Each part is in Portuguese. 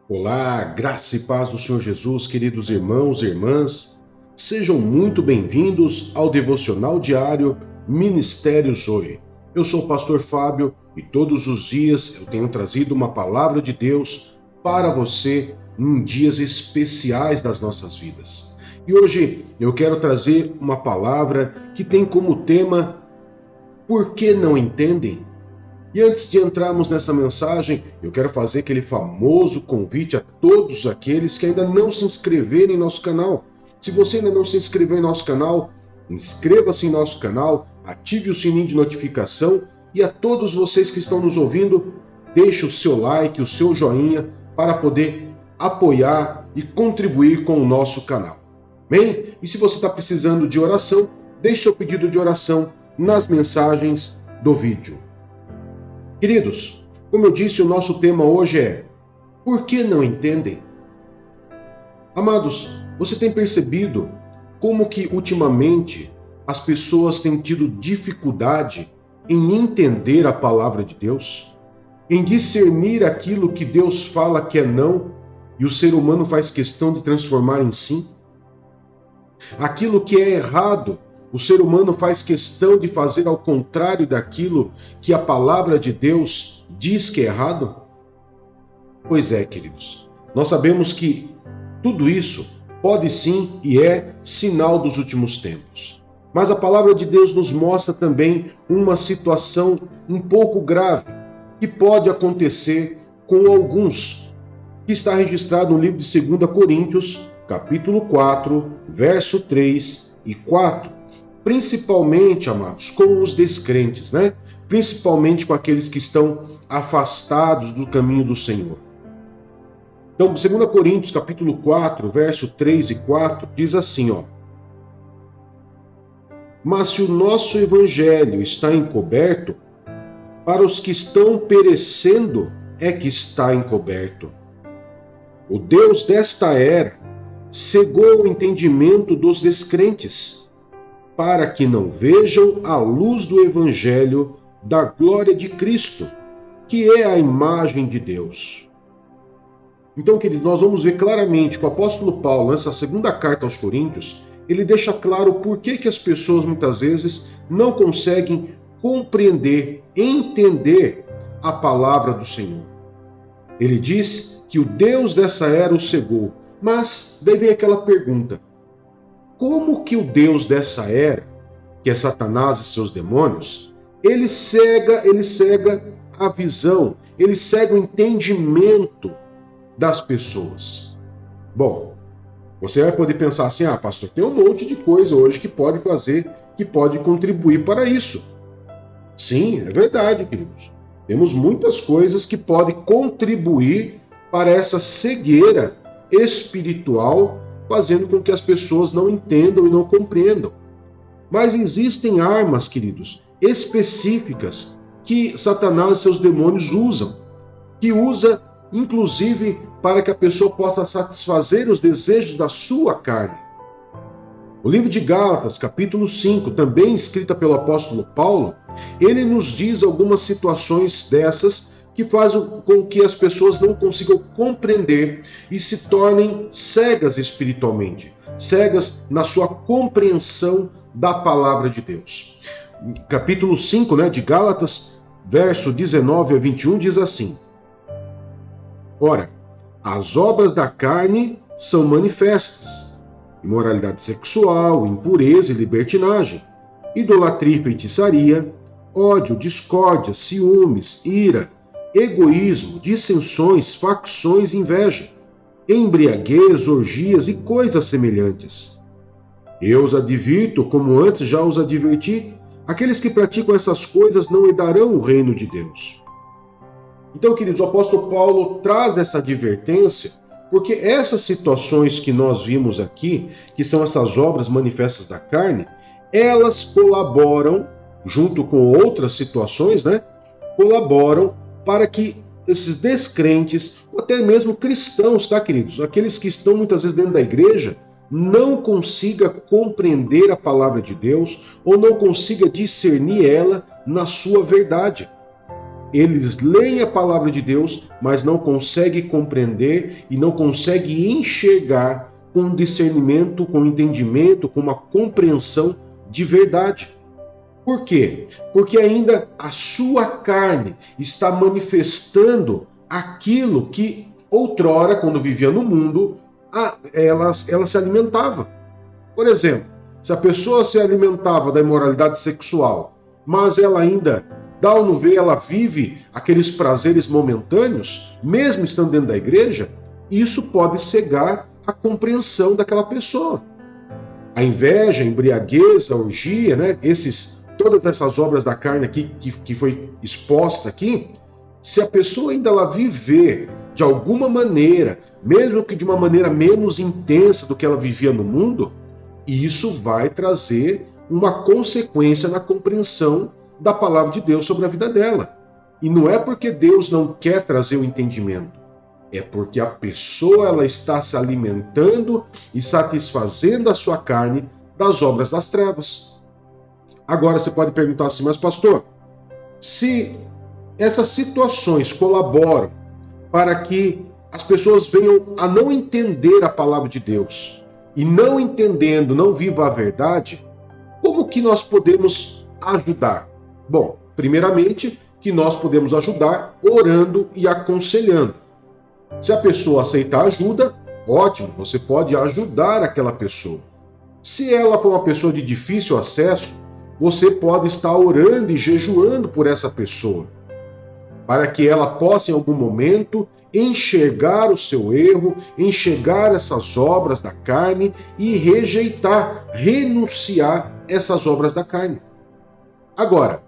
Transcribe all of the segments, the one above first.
Olá, graça e paz do Senhor Jesus, queridos irmãos e irmãs. Sejam muito bem-vindos ao devocional diário Ministério Zoe. Eu sou o pastor Fábio e todos os dias eu tenho trazido uma palavra de Deus para você em dias especiais das nossas vidas. E hoje eu quero trazer uma palavra que tem como tema Por que não entendem? E antes de entrarmos nessa mensagem, eu quero fazer aquele famoso convite a todos aqueles que ainda não se inscreveram em nosso canal. Se você ainda não se inscreveu em nosso canal, inscreva-se em nosso canal, ative o sininho de notificação e a todos vocês que estão nos ouvindo, deixe o seu like, o seu joinha para poder apoiar e contribuir com o nosso canal. Bem? E se você está precisando de oração, deixe seu pedido de oração nas mensagens do vídeo. Queridos, como eu disse, o nosso tema hoje é Por que não entendem? Amados, você tem percebido como que ultimamente as pessoas têm tido dificuldade em entender a palavra de Deus? Em discernir aquilo que Deus fala que é não e o ser humano faz questão de transformar em sim? Aquilo que é errado, o ser humano faz questão de fazer ao contrário daquilo que a palavra de Deus diz que é errado? Pois é, queridos. Nós sabemos que tudo isso pode sim e é sinal dos últimos tempos. Mas a palavra de Deus nos mostra também uma situação um pouco grave que pode acontecer com alguns, que está registrado no livro de 2 Coríntios, capítulo 4, verso 3 e 4. Principalmente, amados, com os descrentes, né? Principalmente com aqueles que estão afastados do caminho do Senhor. Então, 2 Coríntios, capítulo 4, verso 3 e 4, diz assim, ó. Mas se o nosso evangelho está encoberto, para os que estão perecendo é que está encoberto. O Deus desta era cegou o entendimento dos descrentes, para que não vejam a luz do Evangelho da glória de Cristo, que é a imagem de Deus. Então, queridos, nós vamos ver claramente que o apóstolo Paulo, nessa segunda carta aos Coríntios, ele deixa claro por que as pessoas muitas vezes não conseguem compreender, entender a palavra do Senhor. Ele diz que o Deus dessa era o cegou, mas daí vem aquela pergunta: como que o Deus dessa era, que é Satanás e seus demônios, ele cega a visão, ele cega o entendimento das pessoas? Bom, você vai poder pensar assim, pastor, tem um monte de coisa hoje que pode fazer, que pode contribuir para isso. Sim, é verdade, queridos. Temos muitas coisas que podem contribuir para essa cegueira espiritual, fazendo com que as pessoas não entendam e não compreendam. Mas existem armas, queridos, específicas que Satanás e seus demônios usam, que usa, inclusive, para que a pessoa possa satisfazer os desejos da sua carne. O livro de Gálatas, capítulo 5, também escrita pelo apóstolo Paulo, ele nos diz algumas situações dessas que fazem com que as pessoas não consigam compreender e se tornem cegas espiritualmente, cegas na sua compreensão da palavra de Deus. Capítulo 5, de Gálatas, verso 19 a 21, diz assim: Ora, as obras da carne são manifestas: imoralidade sexual, impureza e libertinagem, idolatria e feitiçaria, ódio, discórdia, ciúmes, ira, egoísmo, dissensões, facções, inveja, embriaguez, orgias e coisas semelhantes. Eu os advirto, como antes já os adverti, aqueles que praticam essas coisas não herdarão o reino de Deus. Então, queridos, o apóstolo Paulo traz essa advertência, porque essas situações que nós vimos aqui, que são essas obras manifestas da carne, elas colaboram, junto com outras situações, colaboram para que esses descrentes, ou até mesmo cristãos, queridos? Aqueles que estão muitas vezes dentro da igreja, não consiga compreender a palavra de Deus, ou não consiga discernir ela na sua verdade. eles leem a palavra de Deus, mas não conseguem compreender e não conseguem enxergar com discernimento, com entendimento, com uma compreensão de verdade. Por quê? Porque ainda a sua carne está manifestando aquilo que outrora, quando vivia no mundo, ela se alimentava. Por exemplo, se a pessoa se alimentava da imoralidade sexual, mas ela ainda, dá ou não vê, ela vive aqueles prazeres momentâneos, mesmo estando dentro da igreja, isso pode cegar a compreensão daquela pessoa. A inveja, a embriaguez, a orgia, né? Todas essas obras da carne aqui que foi exposta aqui, se a pessoa ainda ela viver de alguma maneira, mesmo que de uma maneira menos intensa do que ela vivia no mundo, isso vai trazer uma consequência na compreensão da palavra de Deus sobre a vida dela. E não é porque Deus não quer trazer o entendimento, é porque a pessoa ela está se alimentando e satisfazendo a sua carne das obras das trevas. Agora você pode perguntar assim, mas pastor, se essas situações colaboram para que as pessoas venham a não entender a palavra de Deus, e não entendendo, não viva a verdade, como que nós podemos ajudar? Bom, primeiramente, que nós podemos ajudar orando e aconselhando. Se a pessoa aceitar ajuda, ótimo, você pode ajudar aquela pessoa. Se ela for uma pessoa de difícil acesso, você pode estar orando e jejuando por essa pessoa, para que ela possa, em algum momento, enxergar o seu erro, enxergar essas obras da carne e rejeitar, renunciar essas obras da carne. Agora,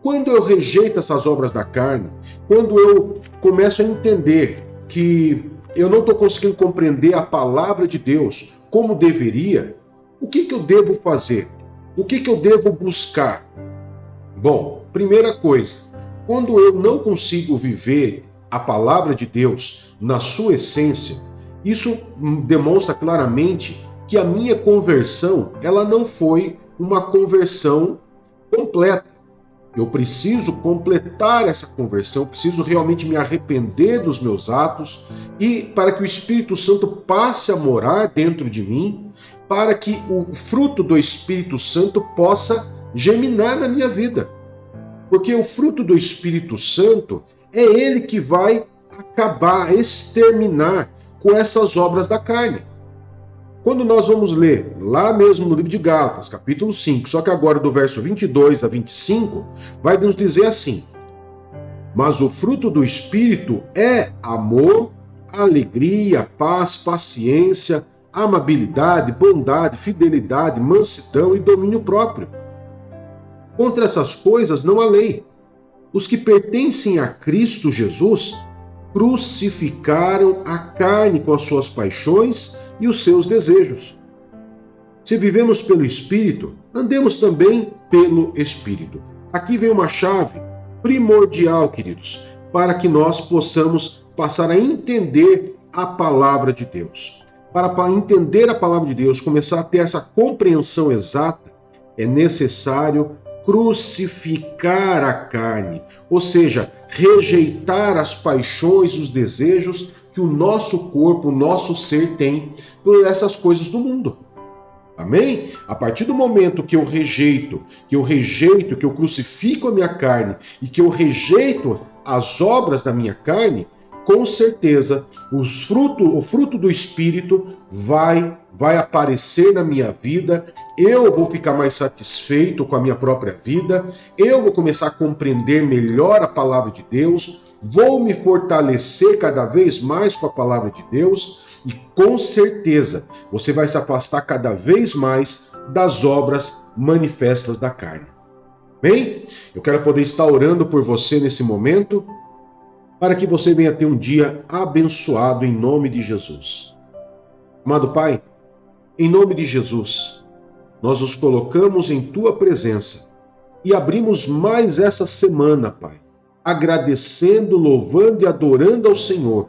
quando eu rejeito essas obras da carne, quando eu começo a entender que eu não estou conseguindo compreender a palavra de Deus como deveria, o que eu devo fazer? O que eu devo buscar? Bom, primeira coisa, quando eu não consigo viver a palavra de Deus na sua essência, isso demonstra claramente que a minha conversão, ela não foi uma conversão completa. Eu preciso completar essa conversão, preciso realmente me arrepender dos meus atos e para que o Espírito Santo passe a morar dentro de mim, para que o fruto do Espírito Santo possa germinar na minha vida. Porque o fruto do Espírito Santo é ele que vai acabar, exterminar com essas obras da carne. Quando nós vamos ler, lá mesmo no livro de Gálatas, capítulo 5, só que agora do verso 22 a 25, vai nos dizer assim: mas o fruto do Espírito é amor, alegria, paz, paciência, amabilidade, bondade, fidelidade, mansidão e domínio próprio. Contra essas coisas não há lei. Os que pertencem a Cristo Jesus crucificaram a carne com as suas paixões e os seus desejos. Se vivemos pelo Espírito, andemos também pelo Espírito. Aqui vem uma chave primordial, queridos, para que nós possamos passar a entender a palavra de Deus. Para entender a palavra de Deus, começar a ter essa compreensão exata, é necessário crucificar a carne, ou seja, rejeitar as paixões e os desejos que o nosso corpo, o nosso ser tem por essas coisas do mundo. Amém? A partir do momento que eu rejeito, que eu crucifico a minha carne e que eu rejeito as obras da minha carne, com certeza o fruto do Espírito vai aparecer na minha vida, eu vou ficar mais satisfeito com a minha própria vida, eu vou começar a compreender melhor a palavra de Deus, vou me fortalecer cada vez mais com a palavra de Deus e com certeza você vai se afastar cada vez mais das obras manifestas da carne. Bem, eu quero poder estar orando por você nesse momento, para que você venha ter um dia abençoado em nome de Jesus. Amado Pai, em nome de Jesus, nós nos colocamos em Tua presença e abrimos mais essa semana, Pai, agradecendo, louvando e adorando ao Senhor,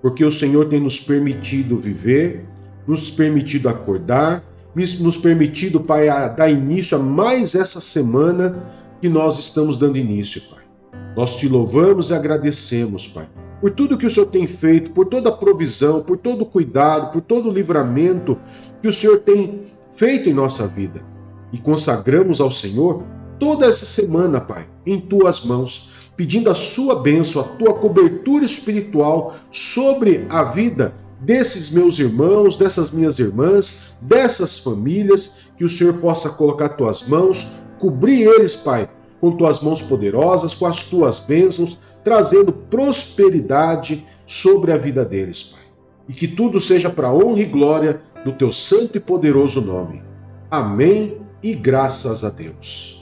porque o Senhor tem nos permitido viver, nos permitido acordar, nos permitido, Pai, a dar início a mais essa semana que nós estamos dando início, Pai. Nós te louvamos e agradecemos, Pai, por tudo que o Senhor tem feito, por toda a provisão, por todo o cuidado, por todo o livramento que o Senhor tem feito em nossa vida. E consagramos ao Senhor toda essa semana, Pai, em tuas mãos, pedindo a sua bênção, a tua cobertura espiritual sobre a vida desses meus irmãos, dessas minhas irmãs, dessas famílias, que o Senhor possa colocar tuas mãos, cobrir eles, Pai, com tuas mãos poderosas, com as tuas bênçãos, trazendo prosperidade sobre a vida deles, Pai. E que tudo seja para a honra e glória do teu santo e poderoso nome. Amém e graças a Deus.